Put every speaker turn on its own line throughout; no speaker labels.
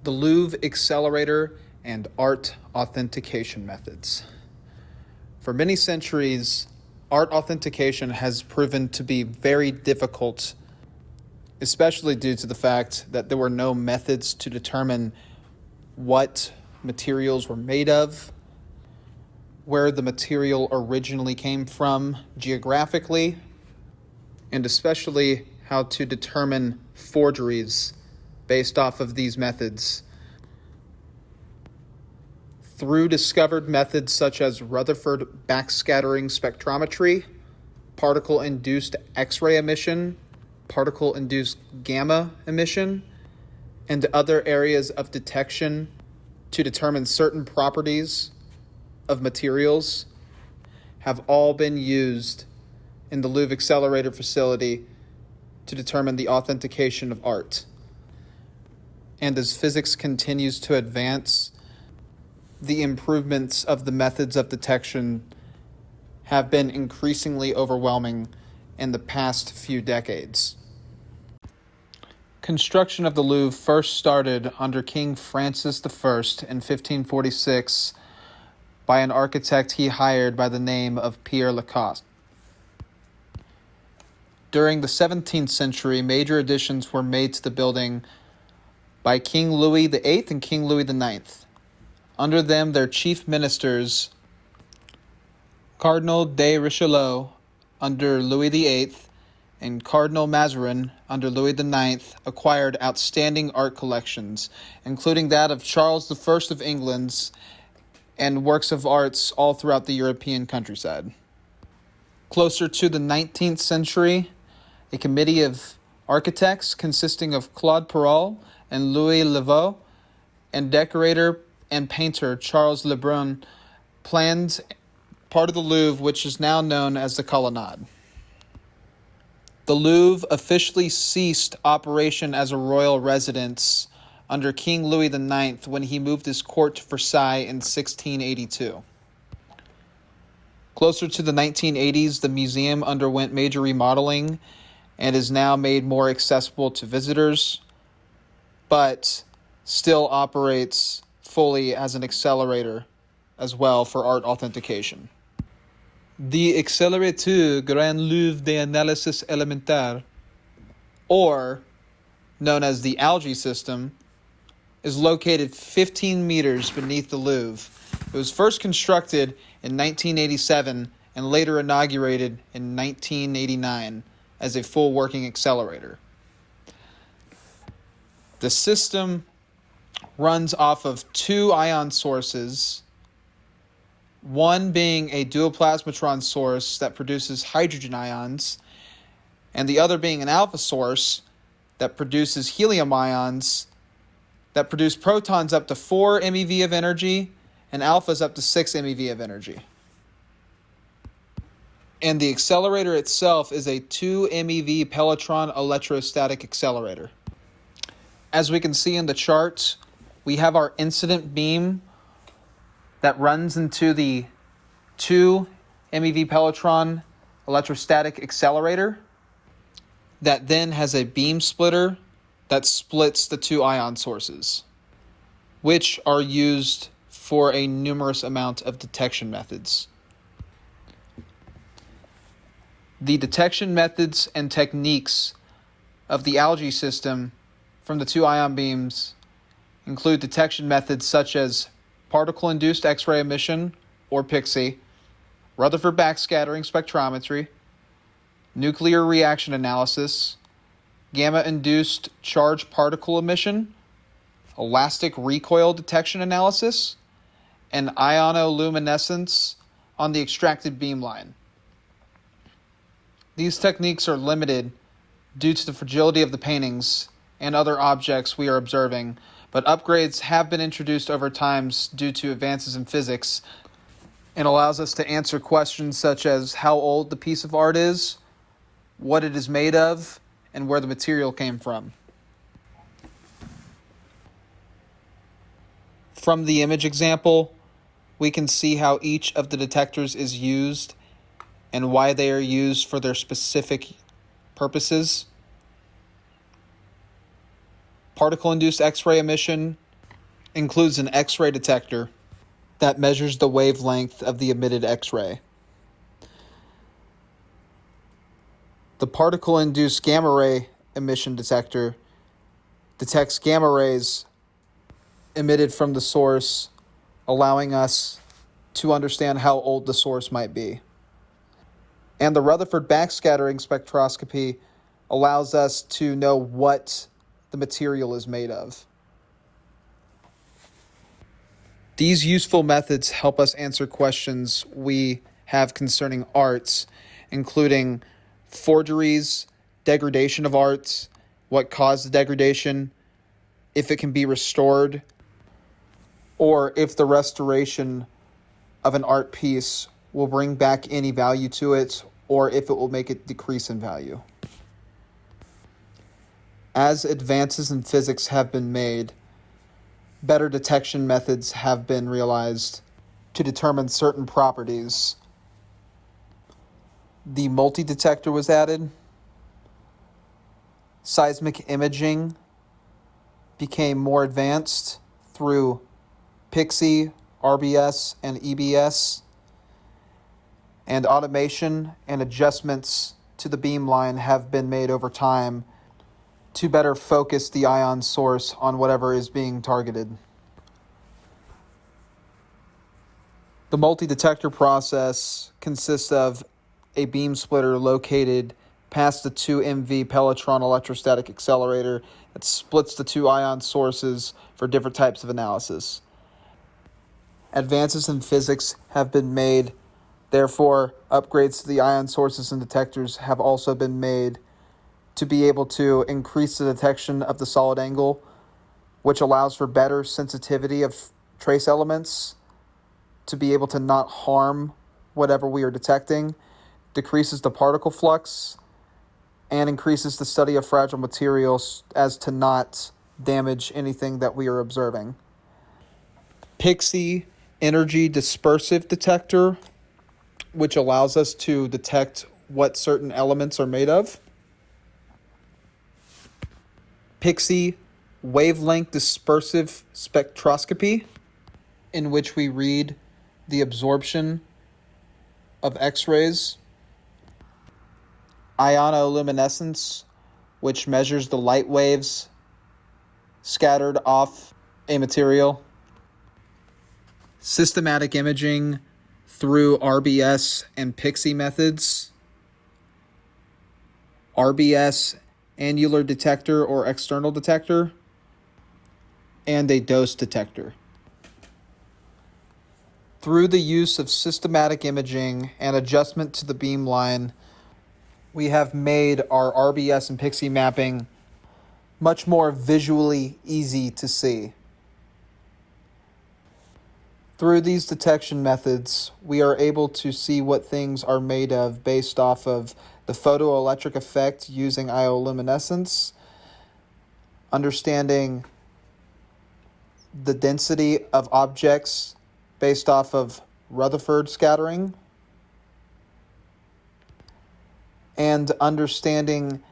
the Louvre accelerator and art authentication methods. For many centuries, art authentication has proven to be very difficult, especially due to the fact that there were no methods to determine what materials were made of, where the material originally came from geographically, and especially how to determine forgeries based off of these methods. Through discovered methods such as Rutherford backscattering spectrometry, particle-induced X-ray emission, particle-induced gamma emission, and other areas of detection to determine certain properties of materials, have all been used in the Louvre Accelerator facility to determine the authentication of art. And as physics continues to advance, the improvements of the methods of detection have been increasingly overwhelming in the past few decades. Construction of the Louvre first started under King Francis I in 1546 by an architect he hired by the name of Pierre Lacoste. During the 17th century, major additions were made to the building by King Louis VIII and King Louis IX. Under them, their chief ministers, Cardinal de Richelieu under Louis VIII and Cardinal Mazarin under Louis IX, acquired outstanding art collections, including that of Charles I of England and works of arts all throughout the European countryside. Closer to the 19th century, a committee of architects consisting of Claude Perrault and Louis Levaux and decorator and painter Charles Lebrun planned part of the Louvre, which is now known as the Colonnade. The Louvre officially ceased operation as a royal residence under King Louis IX when he moved his court to Versailles in 1682. Closer to the 1980s, the museum underwent major remodeling and is now made more accessible to visitors, but still operates fully as an accelerator as well for art authentication. The Accélérateur Grand Louvre d'Analyse Élémentaire, or known as the Algae system, is located 15 meters beneath the Louvre. It was first constructed in 1987 and later inaugurated in 1989 as a full working accelerator. The system runs off of two ion sources, one being a duoplasmatron source that produces hydrogen ions, and the other being an alpha source that produces helium ions that produce protons up to 4 MeV of energy and alphas up to 6 MeV of energy. And the accelerator itself is a 2 MeV Pelletron electrostatic accelerator. As we can see in the chart, we have our incident beam that runs into the 2 MeV Pelletron electrostatic accelerator that then has a beam splitter that splits the two ion sources, which are used for a numerous amount of detection methods. The detection methods and techniques of the algae system from the two ion beams include detection methods such as particle-induced X-ray emission, or PIXI, Rutherford backscattering spectrometry, nuclear reaction analysis, gamma-induced charged particle emission, elastic recoil detection analysis, and ionoluminescence on the extracted beamline. These techniques are limited due to the fragility of the paintings and other objects we are observing, but upgrades have been introduced over time due to advances in physics and allows us to answer questions such as how old the piece of art is, what it is made of, and where the material came from. From the image example, we can see how each of the detectors is used and why they are used for their specific purposes. Particle-induced X-ray emission includes an X-ray detector that measures the wavelength of the emitted X-ray. The particle-induced gamma ray emission detector detects gamma rays emitted from the source, allowing us to understand how old the source might be. And the Rutherford backscattering spectroscopy allows us to know what the material is made of. These useful methods help us answer questions we have concerning arts, including forgeries, degradation of arts, what caused the degradation, if it can be restored, or if the restoration of an art piece will bring back any value to it, or if it will make it decrease in value. As advances in physics have been made, better detection methods have been realized to determine certain properties. The multi-detector was added. Seismic imaging became more advanced through PIXI, RBS, and EBS. And automation and adjustments to the beamline have been made over time to better focus the ion source on whatever is being targeted. The multi-detector process consists of a beam splitter located past the 2 MV Pelletron electrostatic accelerator that splits the two ion sources for different types of analysis. Advances in physics have been made, therefore upgrades to the ion sources and detectors have also been made to be able to increase the detection of the solid angle, which allows for better sensitivity of trace elements to be able to not harm whatever we are detecting, decreases the particle flux, and increases the study of fragile materials as to not damage anything that we are observing. PIXI energy dispersive detector, which allows us to detect what certain elements are made of. PIXI wavelength dispersive spectroscopy, in which we read the absorption of X-rays. Ionoluminescence, which measures the light waves scattered off a material. Systematic imaging through RBS and PIXI methods. RBS annular detector or external detector, and a dose detector. Through the use of systematic imaging and adjustment to the beamline, we have made our RBS and PIXI mapping much more visually easy to see. Through these detection methods, we are able to see what things are made of based off of the photoelectric effect using ionoluminescence, understanding the density of objects based off of Rutherford scattering, and understanding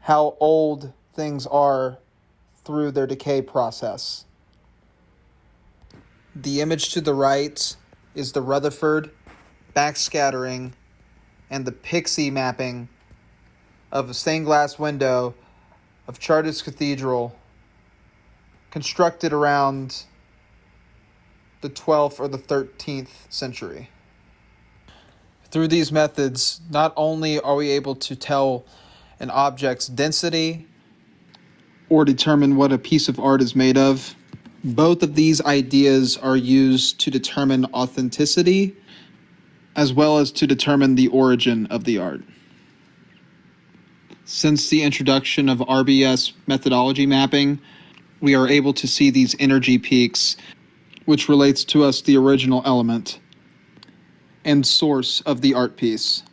how old things are through their decay process. The image to the right is the Rutherford backscattering and the PIXI mapping of a stained glass window of Chartres Cathedral, constructed around the 12th or the 13th century. Through these methods, not only are we able to tell an object's density or determine what a piece of art is made of, both of these ideas are used to determine authenticity as well as to determine the origin of the art. Since the introduction of RBS methodology mapping, we are able to see these energy peaks, which relates to us the original element and source of the art piece.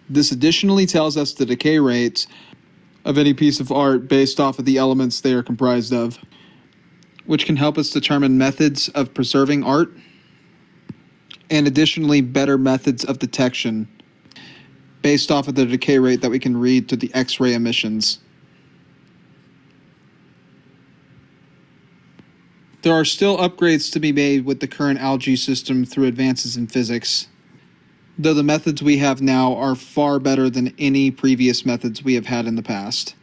This additionally tells us the decay rates of any piece of art based off of the elements they are comprised of, which can help us determine methods of preserving art and additionally better methods of detection based off of the decay rate that we can read through the X-ray emissions. There are still upgrades to be made with the current algae system through advances in physics, though the methods we have now are far better than any previous methods we have had in the past.